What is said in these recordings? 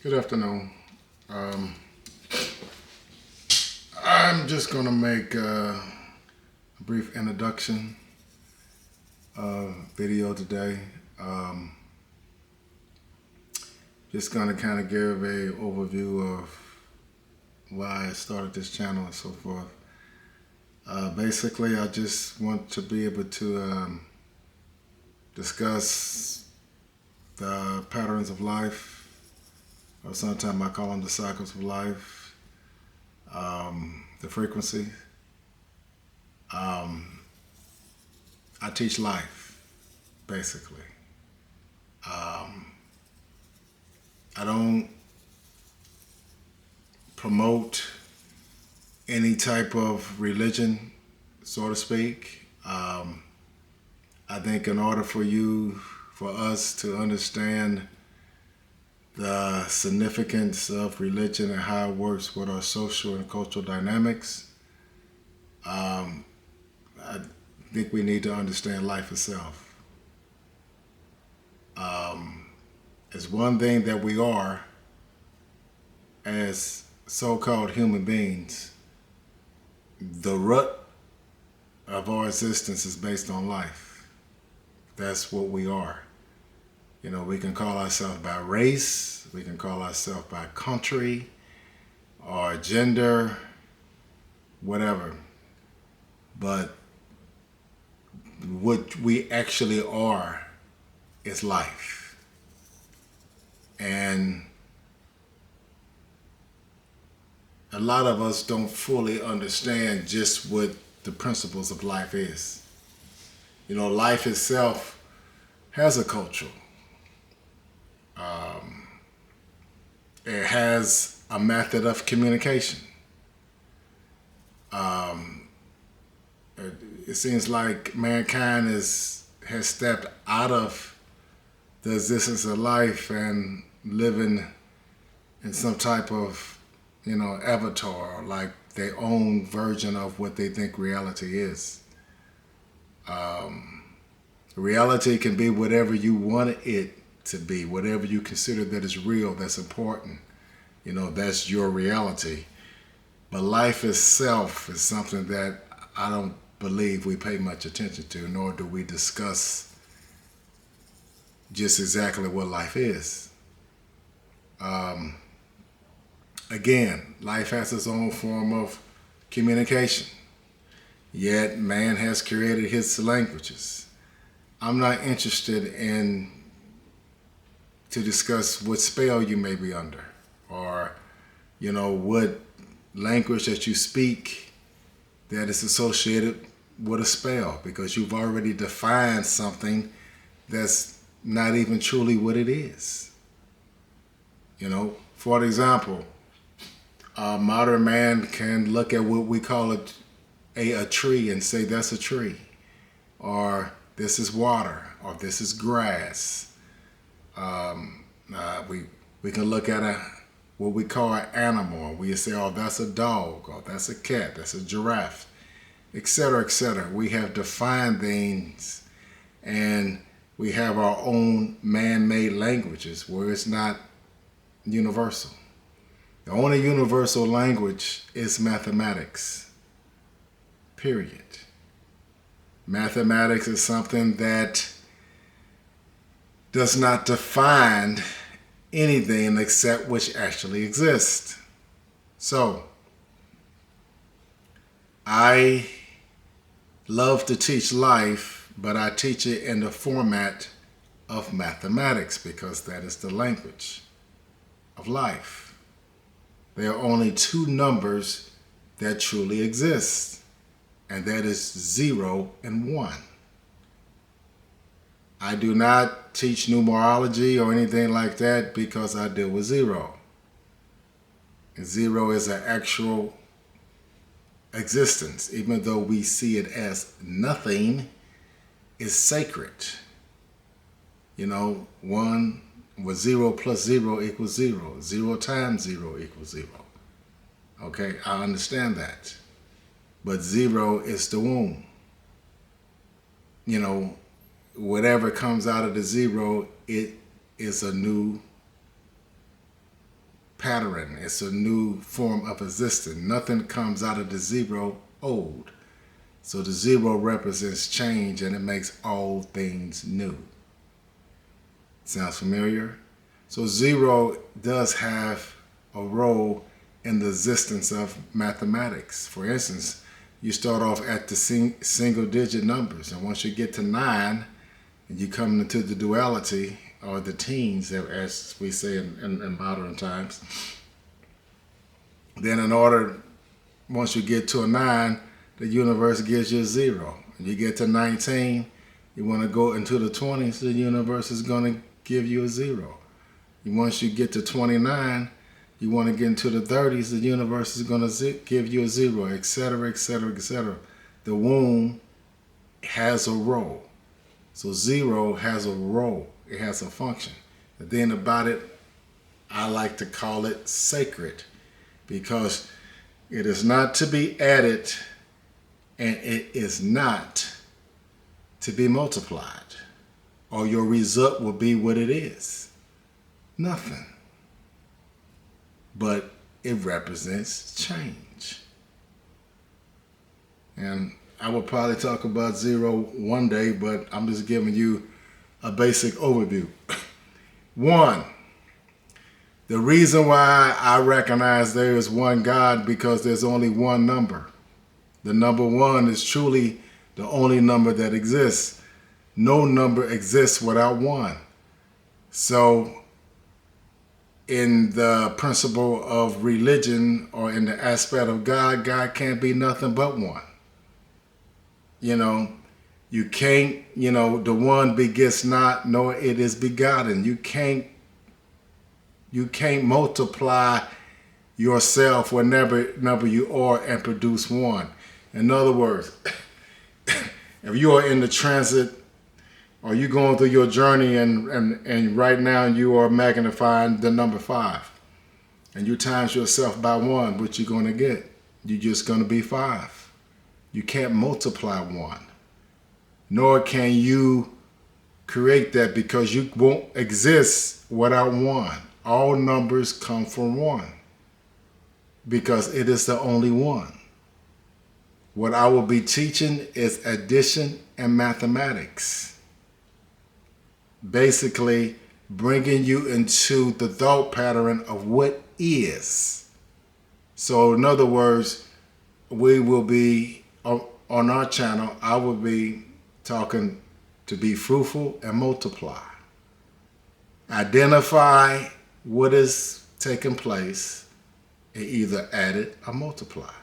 Good afternoon. Um, I'm just going to make a brief introduction video today. Um, just going to kind of give a overview of why I started this channel and so forth. Basically, I just want to be able to discuss the patterns of life, or sometimes I call them the cycles of life, the frequency. I teach life, basically. I don't promote any type of religion, so to speak. I think in order for us to understand the significance of religion and how it works with our social and cultural dynamics, I think we need to understand life itself. It's one thing that we are as so-called human beings. The root of our existence is based on life. That's what we are. You know, we can call ourselves by race, we can call ourselves by country or gender, whatever. But what we actually are is life. And a lot of us don't fully understand just what the principles of life is. You know, life itself has a culture. It has a method of communication. It seems like mankind has stepped out of the existence of life and living in some type of, avatar, like their own version of what they think reality is. Reality can be whatever you want it to be, whatever you consider that is real, that's important. That's your reality. But life itself is something that I don't believe we pay much attention to, nor do we discuss just exactly what life is. Again, life has its own form of communication, yet man has created his languages. I'm not interested in to discuss what spell you may be under, or what language that you speak that is associated with a spell, because you've already defined something that's not even truly what it is. For example, a modern man can look at what we call a tree and say that's a tree, or this is water, or this is grass. We can look at what we call an animal. We say, oh, that's a dog, or that's a cat, that's a giraffe, etc., etc. We have defined things, and we have our own man-made languages where it's not universal. The only universal language is mathematics, period. Mathematics is something that does not define anything except which actually exists. So, I love to teach life, but I teach it in the format of mathematics because that is the language of life. There are only two numbers that truly exist, and that is 0 and 1. I do not teach numerology or anything like that because I deal with 0. And 0 is an actual existence. Even though we see it as nothing, is sacred. 1 with 0 plus 0 equals 0. 0 times 0 equals 0. Okay, I understand that. But 0 is the womb. Whatever comes out of the 0, it is a new pattern. It's a new form of existence. Nothing comes out of the zero old. So the zero represents change, and it makes all things new. Sounds familiar? So zero does have a role in the existence of mathematics. For instance, you start off at the single digit numbers, and once you get to 9, and you come into the duality, or the teens, as we say in modern times, then once you get to a 9, the universe gives you a 0. When you get to 19, you want to go into the 20s, the universe is going to give you a 0. Once you get to 29, you want to get into the 30s, the universe is going to give you a 0, etc., etc., etc. The womb has a role. So 0 has a role. It has a function. The thing about it, I like to call it sacred, because it is not to be added, and it is not to be multiplied, or your result will be what it is. Nothing. But it represents change. And I will probably talk about 0 one day, but I'm just giving you a basic overview. 1, the reason why I recognize there is one God, because there's only one number. The number 1 is truly the only number that exists. No number exists without 1. So in the principle of religion, or in the aspect of God, God can't be nothing but 1. You can't, the one begets not, nor it is begotten. You can't multiply yourself whenever you are and produce 1. In other words, if you are in the transit, or you going through your journey, and right now you are magnifying the number 5, and you times yourself by 1, what you're going to get? You're just going to be 5. You can't multiply 1. Nor can you create that, because you won't exist without 1. All numbers come from 1, because it is the only one. What I will be teaching is addition and mathematics. Basically, bringing you into the thought pattern of what is. So in other words, we will be, on our channel, I will be talking to be fruitful and multiply. Identify what is taking place, and either add it or multiply.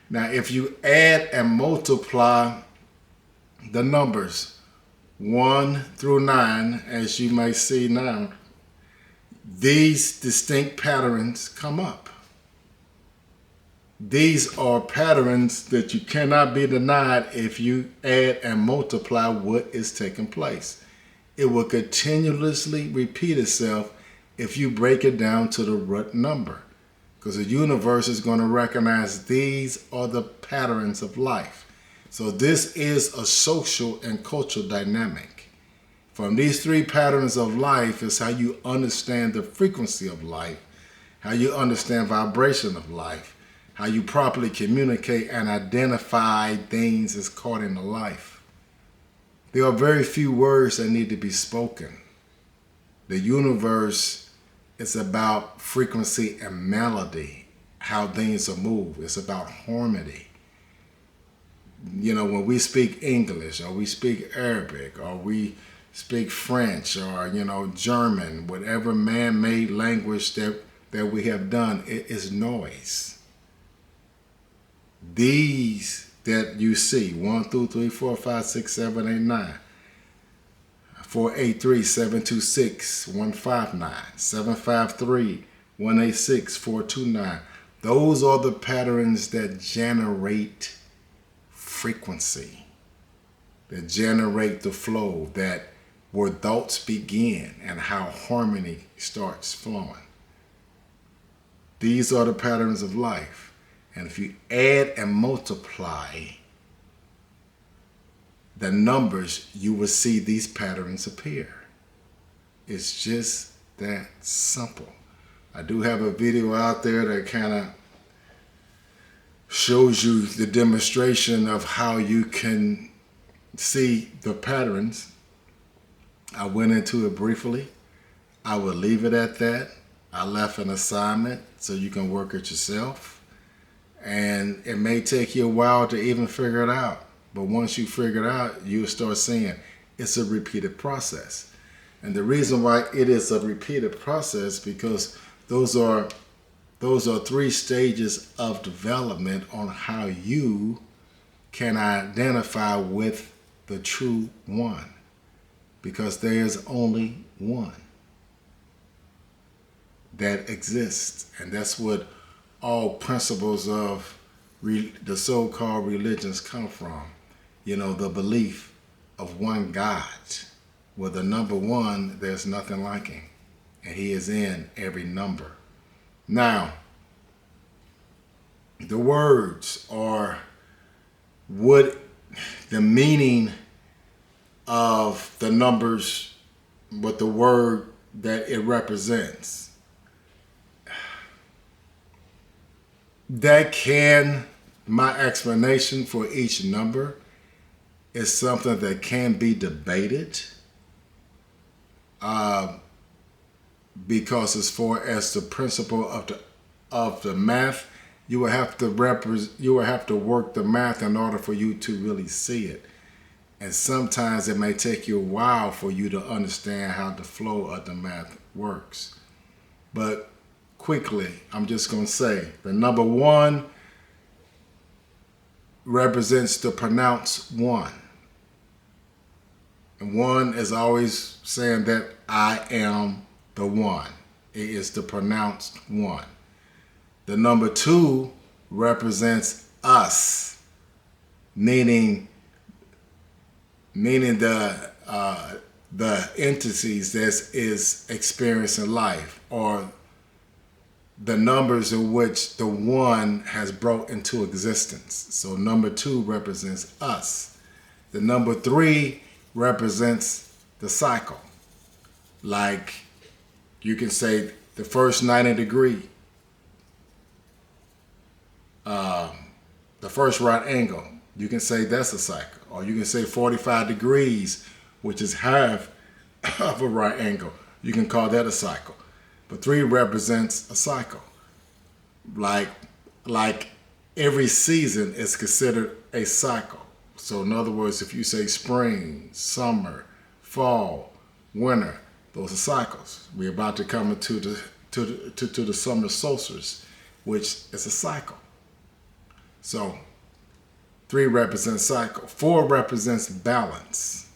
Now, if you add and multiply the numbers 1 through 9, as you may see now, these distinct patterns come up. These are patterns that you cannot be denied if you add and multiply what is taking place. It will continuously repeat itself if you break it down to the root number, because the universe is going to recognize these are the patterns of life. So this is a social and cultural dynamic. From these 3 patterns of life is how you understand the frequency of life, how you understand vibration of life, how you properly communicate and identify things as caught in life. There are very few words that need to be spoken. The universe is about frequency and melody, how things are moved. It's about harmony. When we speak English, or we speak Arabic, or we speak French, or, German, whatever man-made language that we have done, it is noise. These that you see, 1, 2, 3, 4, 5, 6, 7, 8, 9, 483 726 159 753 186 429. Those are the patterns that generate frequency, that generate the flow, that where thoughts begin and how harmony starts flowing. These are the patterns of life. And if you add and multiply the numbers, you will see these patterns appear. It's just that simple. I do have a video out there that kind of shows you the demonstration of how you can see the patterns. I went into it briefly. I will leave it at that. I left an assignment so you can work it yourself. And it may take you a while to even figure it out. But once you figure it out, you'll start seeing it's a repeated process. And the reason why it is a repeated process because those are 3 stages of development on how you can identify with the true one. Because there is only one that exists. And that's what all principles of the so-called religions come from. You know, the belief of one God. Well, the number one, there's nothing like him. And he is in every number. Now, the words are what the meaning of the numbers, what the word that it represents. My explanation for each number is something that can be debated. Because as far as the principle of the math, you will have to work the math in order for you to really see it. And sometimes it may take you a while for you to understand how the flow of the math works. But quickly, I'm just going to say the number 1 represents the pronounced one. And 1 is always saying that I am the one. It is the pronounced one. The number 2 represents us, meaning the entities that is experiencing life, or the numbers in which the one has brought into existence. So number 2 represents us. The number 3 represents the cycle. Like you can say the first 90 degree, the first right angle, you can say that's a cycle. Or you can say 45 degrees, which is half of a right angle. You can call that a cycle. But 3 represents a cycle. Like every season is considered a cycle. So in other words, if you say spring, summer, fall, winter, those are cycles. We're about to come into the summer solstice, which is a cycle. So 3 represents cycle. 4 represents balance.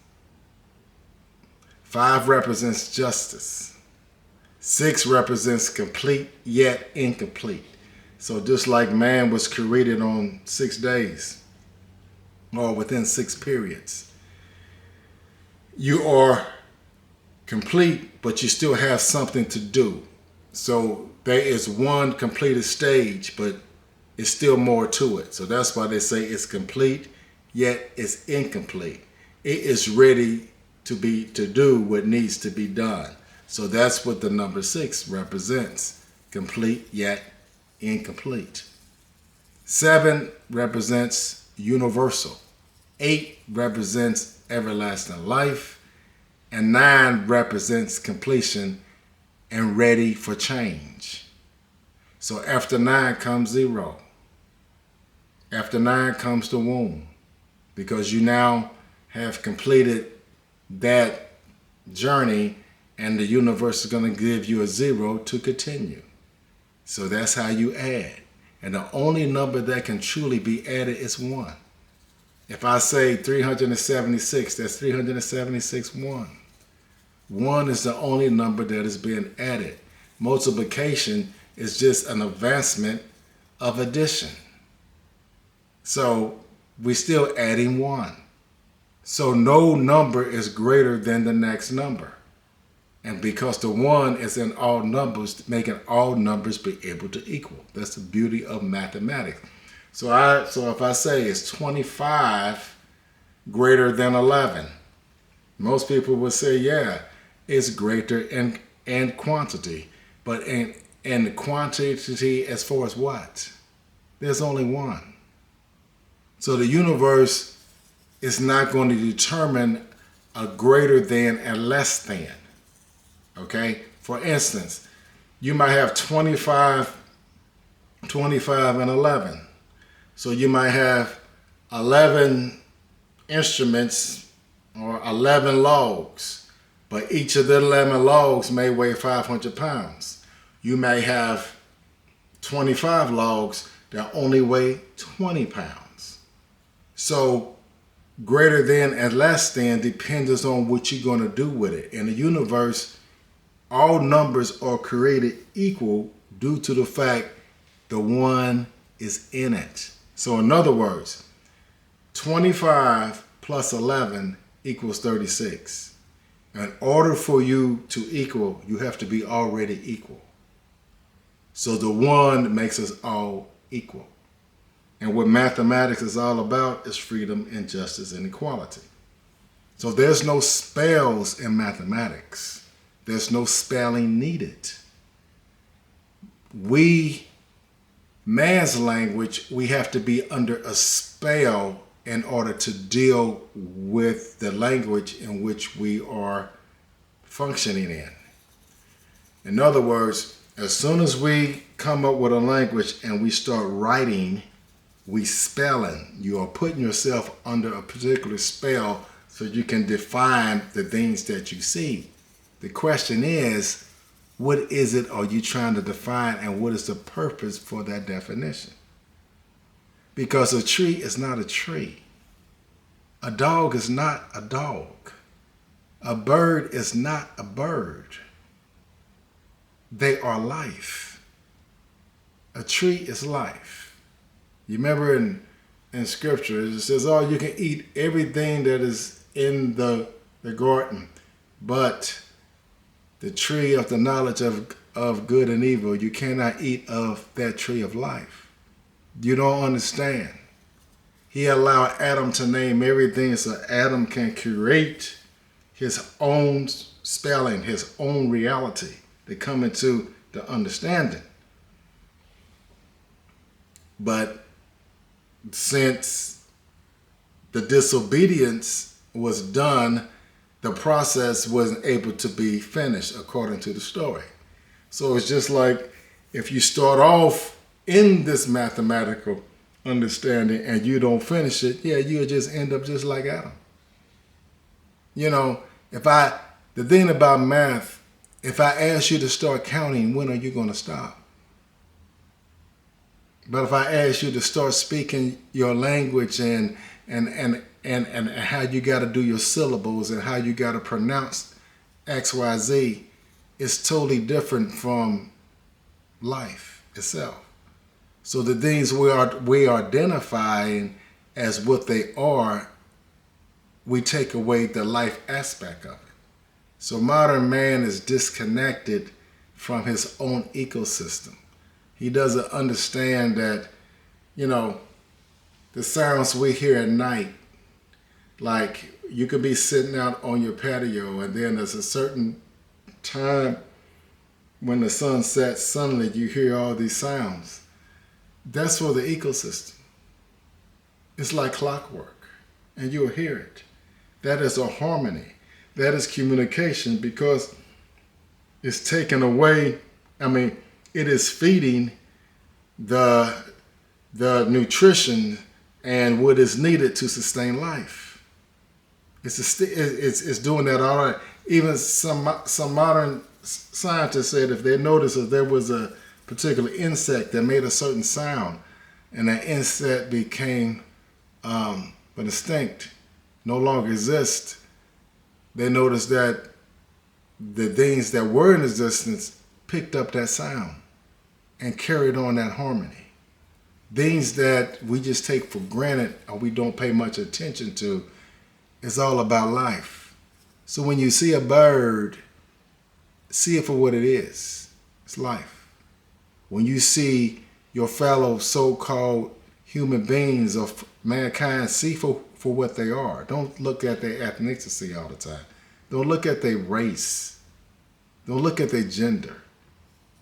5 represents justice. 6 represents complete yet incomplete. So just like man was created on 6 days, or within 6 periods, you are complete, but you still have something to do. So there is one completed stage, but it's still more to it. So that's why they say it's complete, yet it's incomplete. It is ready to do what needs to be done. So that's what the number 6 represents. Complete, yet incomplete. 7 represents universal. 8 represents everlasting life. And 9 represents completion and ready for change. So after 9 comes 0. After 9 comes the womb, because you now have completed that journey, and the universe is going to give you a 0 to continue. So that's how you add. And the only number that can truly be added is 1. If I say 376, that's 376 1. 1 is the only number that is being added. Multiplication is just an advancement of addition. So we're still adding 1. So no number is greater than the next number. And because the 1 is in all numbers, making all numbers be able to equal. That's the beauty of mathematics. So if I say it's 25 greater than 11, most people would say, yeah, it's greater in quantity. But And the quantity as far as what? There's only one. So the universe is not going to determine a greater than and less than. Okay? For instance, you might have 25, and 11. So you might have 11 instruments or 11 logs, but each of the 11 logs may weigh 500 pounds. You may have 25 logs that only weigh 20 pounds. So greater than and less than depends on what you're going to do with it. In the universe, all numbers are created equal due to the fact the one is in it. So in other words, 25 plus 11 equals 36. In order for you to equal, you have to be already equal. So the one makes us all equal. And what mathematics is all about is freedom and justice and equality. So there's no spells in mathematics. There's no spelling needed. Man's language, we have to be under a spell in order to deal with the language in which we are functioning in. In other words, as soon as we come up with a language and we start writing, we spelling. You are putting yourself under a particular spell so you can define the things that you see. The question is, what is it are you trying to define, and what is the purpose for that definition? Because a tree is not a tree. A dog is not a dog. A bird is not a bird. They are life. A tree is life. You remember in scripture, it says, oh, you can eat everything that is in the garden, but the tree of the knowledge of good and evil, you cannot eat of that tree of life. You don't understand. He allowed Adam to name everything so Adam can create his own spelling, his own reality to come into the understanding. But since the disobedience was done, the process wasn't able to be finished according to the story. So it's just like if you start off in this mathematical understanding and you don't finish it, yeah, you'll just end up just like Adam. You know, the thing about math, if I ask you to start counting, when are you going to stop? But if I ask you to start speaking your language and how you got to do your syllables and how you got to pronounce X, Y, Z, it's totally different from life itself. So the things we are identifying as what they are, we take away the life aspect of it. So modern man is disconnected from his own ecosystem. He doesn't understand that, you know, the sounds we hear at night, like you could be sitting out on your patio and then there's a certain time when the sun sets, suddenly you hear all these sounds. That's for the ecosystem. It's like clockwork, and you'll hear it. That is a harmony. That is communication, because it's taken away, it is feeding the nutrition and what is needed to sustain life. It's doing that all right. Even some modern scientists said if they noticed that there was a particular insect that made a certain sound, and that insect became extinct, no longer exists, they noticed that the things that were in existence picked up that sound and carried on that harmony. Things that we just take for granted or we don't pay much attention to, is all about life. So when you see a bird, see it for what it is. It's life. When you see your fellow so-called human beings of mankind, see for what they are. Don't look at their ethnicity all the time. Don't look at their race. Don't look at their gender.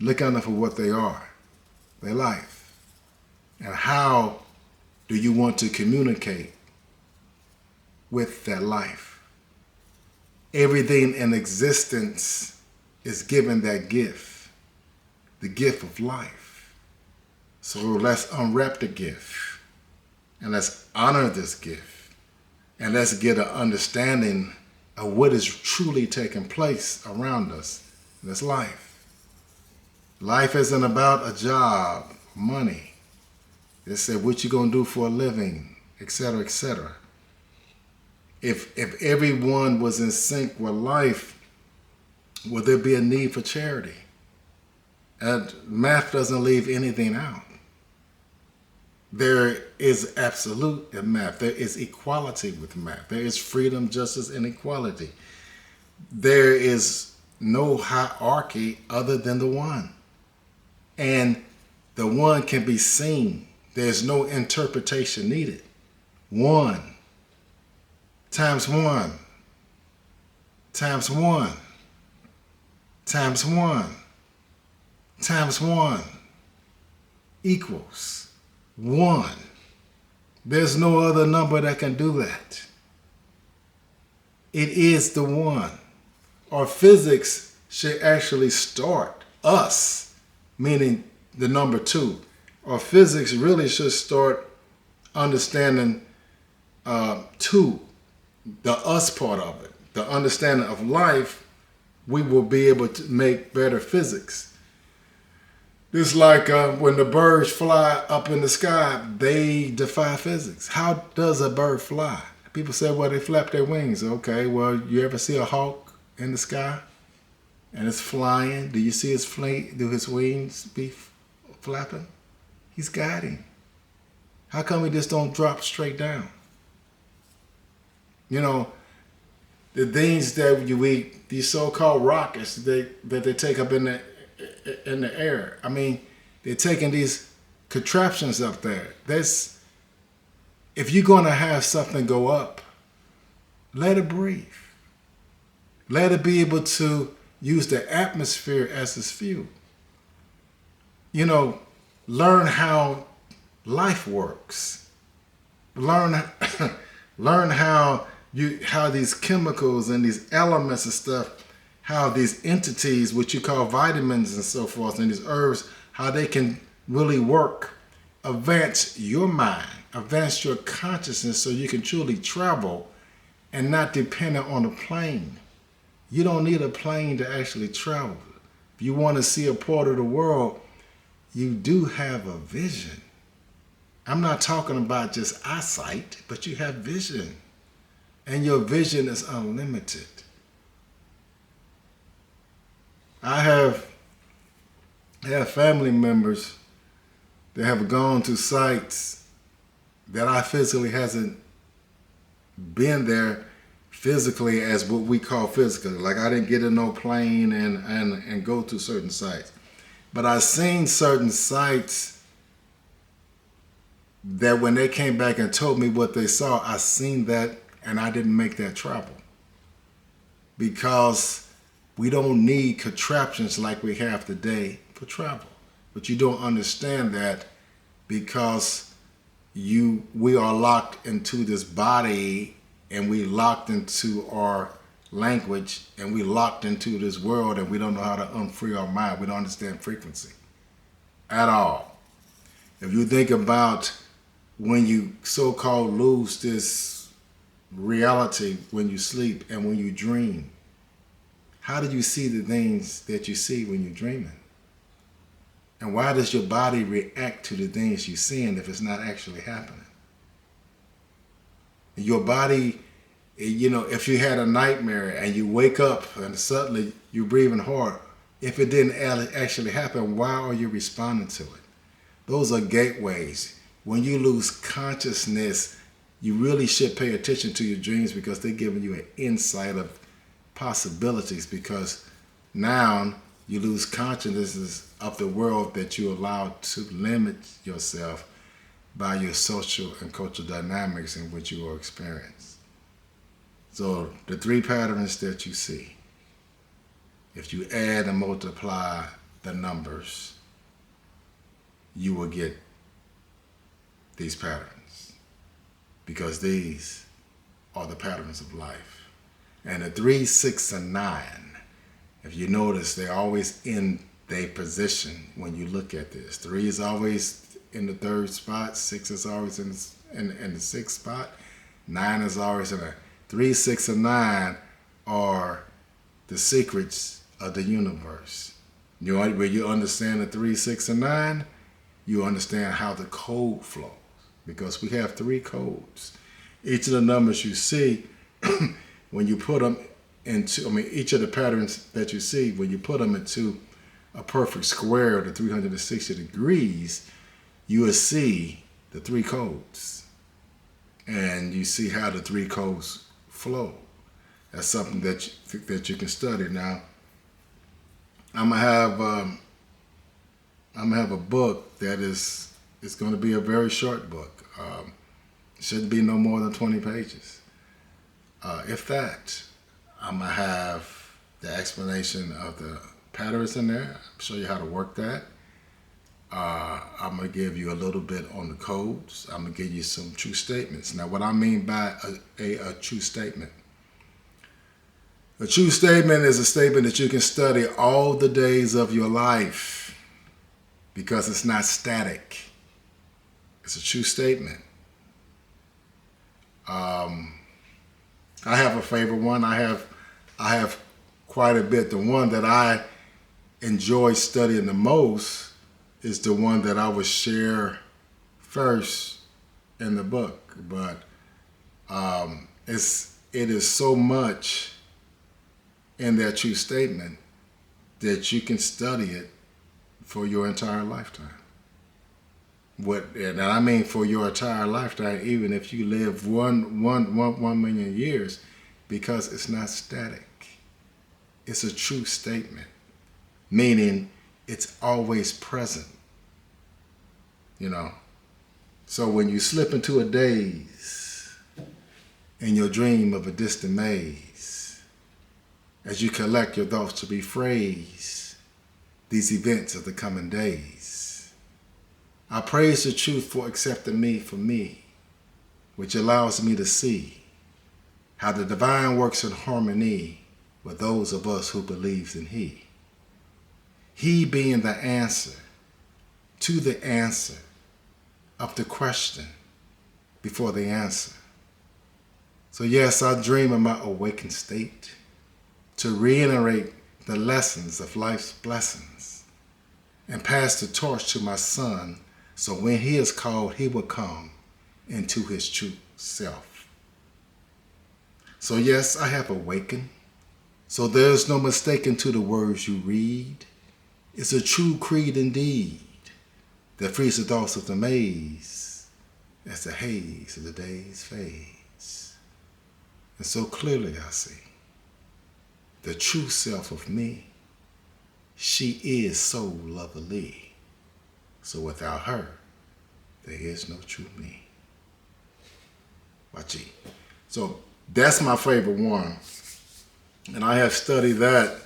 Look at them for what they are, their life. And how do you want to communicate with that life? Everything in existence is given that gift, the gift of life. So let's unwrap the gift and let's honor this gift and let's get an understanding of what is truly taking place around us. That's life. Life isn't about a job, money. They said what you gonna do for a living, etc., etc. If everyone was in sync with life, would there be a need for charity? And math doesn't leave anything out. There is absolute in math. There is equality with math. There is freedom, justice, and equality. There is no hierarchy other than the one. And the one can be seen. There's no interpretation needed. 1 times 1 times 1 times 1 times 1 equals 1. There's no other number that can do that. It is the one. Our physics should actually start us, meaning the number 2. Our physics really should start understanding 2, the us part of it. The understanding of life, we will be able to make better physics. It's like when the birds fly up in the sky, they defy physics. How does a bird fly? People say, well, they flap their wings. Okay, well, you ever see a hawk in the sky and it's flying? Do you see his do his wings be flapping? He's guiding. How come he just don't drop straight down? You know, the things that you eat, these so-called rockets that they take up in the air. I mean, they're taking these contraptions up there. If you're going to have something go up, let it breathe. Let it be able to use the atmosphere as its fuel. You know, learn how life works. Learn how these chemicals and these elements and stuff, how these entities, which you call vitamins and so forth, and these herbs, how they can really work. Advance your mind, advance your consciousness so you can truly travel and not dependent on a plane. You don't need a plane to actually travel. If you want to see a part of the world, you do have a vision. I'm not talking about just eyesight, but you have vision. And your vision is unlimited. I have family members that have gone to sites that I physically hasn't been there physically as what we call physically. Like I didn't get in no plane and go to certain sites. But I've seen certain sites that when they came back and told me what they saw, I seen that and I didn't make that travel. Because we don't need contraptions like we have today for travel. But you don't understand that because we are locked into this body and we locked into our language and we locked into this world and we don't know how to unfree our mind. We don't understand frequency at all. If you think about when you so-called lose this reality when you sleep and when you dream, how do you see the things that you see when you're dreaming? And why does your body react to the things you're seeing if it's not actually happening? Your body, you know, if you had a nightmare and you wake up and suddenly you're breathing hard, if it didn't actually happen, why are you responding to it? Those are gateways. When you lose consciousness, you really should pay attention to your dreams because they're giving you an insight of possibilities, because now you lose consciousness of the world that you allow to limit yourself by your social and cultural dynamics in which you are experienced. So the 3 patterns that you see, if you add and multiply the numbers, you will get these patterns, because these are the patterns of life. And the 3, 6, and 9, if you notice, they're always in their position when you look at this. 3 is always in the 3rd spot, 6 is always in the 6th spot, 9 is always in a 3, 6, and 9 are the secrets of the universe. When you understand the 3, 6, and 9, you understand how the code flows, because we have 3 codes. Each of the numbers you see, when you put them into, each of the patterns that you see, when you put them into a perfect square of the 360 degrees, you will see the 3 codes. And you see how the 3 codes flow. That's something that you can study. Now, I'm gonna have a book that it's going to be a very short book. Shouldn't be no more than 20 pages. If that, I'm gonna have the explanation of the patterns in there. Show you how to work that. I'm gonna give you a little bit on the codes. I'm gonna give you some true statements. Now, what I mean by a true statement. A true statement is a statement that you can study all the days of your life, because it's not static. It's a true statement. I have a favorite one. I have quite a bit. The one that I enjoy studying the most is the one that I would share first in the book. But it is so much in that true statement that you can study it for your entire lifetime. And I mean for your entire lifetime, even if you live 1 million years, because it's not static. It's a true statement, meaning it's always present. So when you slip into a daze in your dream of a distant maze, as you collect your thoughts to rephrase these events of the coming days, I praise the truth for accepting me for me, which allows me to see how the divine works in harmony with those of us who believes in He. He being the answer to the answer of the question before the answer. So yes, I dream of my awakened state to reiterate the lessons of life's blessings and pass the torch to my son, so when he is called, he will come into his true self. So yes, I have awakened. So there's no mistaking to the words you read. It's a true creed indeed that frees the thoughts of the maze as the haze of the days fades. And so clearly I see the true self of me. She is so lovely. So without her, there is no true me. Wachi. So that's my favorite one. And I have studied that,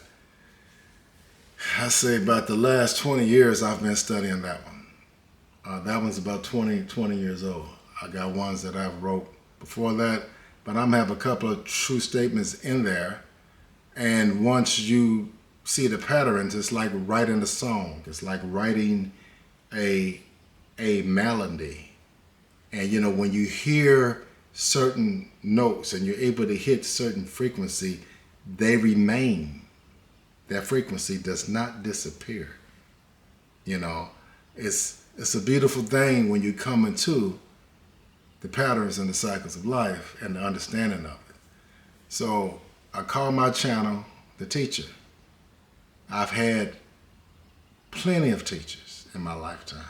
I say about the last 20 years I've been studying that one. That one's about 20 years old. I got ones that I've wrote before that, but I'm have a couple of true statements in there. And once you see the patterns, it's like writing a song. It's like writing a melody. And when you hear certain notes and you're able to hit certain frequency, they remain. That frequency does not disappear. It's a beautiful thing when you come into the patterns and the cycles of life and the understanding of it. So I call my channel The Teacher. I've had plenty of teachers in my lifetime,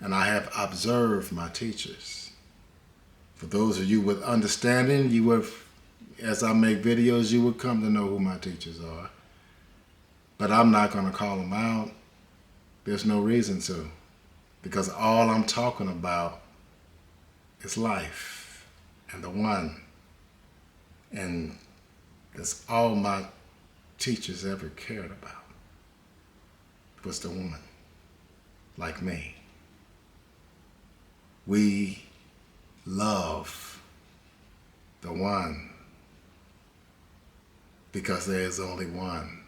and I have observed my teachers. For those of you with understanding, as I make videos, you would come to know who my teachers are. But I'm not going to call them out. There's no reason to, because all I'm talking about is life and the one. And that's all my teachers ever cared about. was the woman, like me. We love the one because there is only one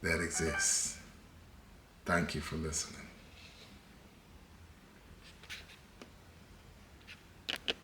that exists. Thank you for listening.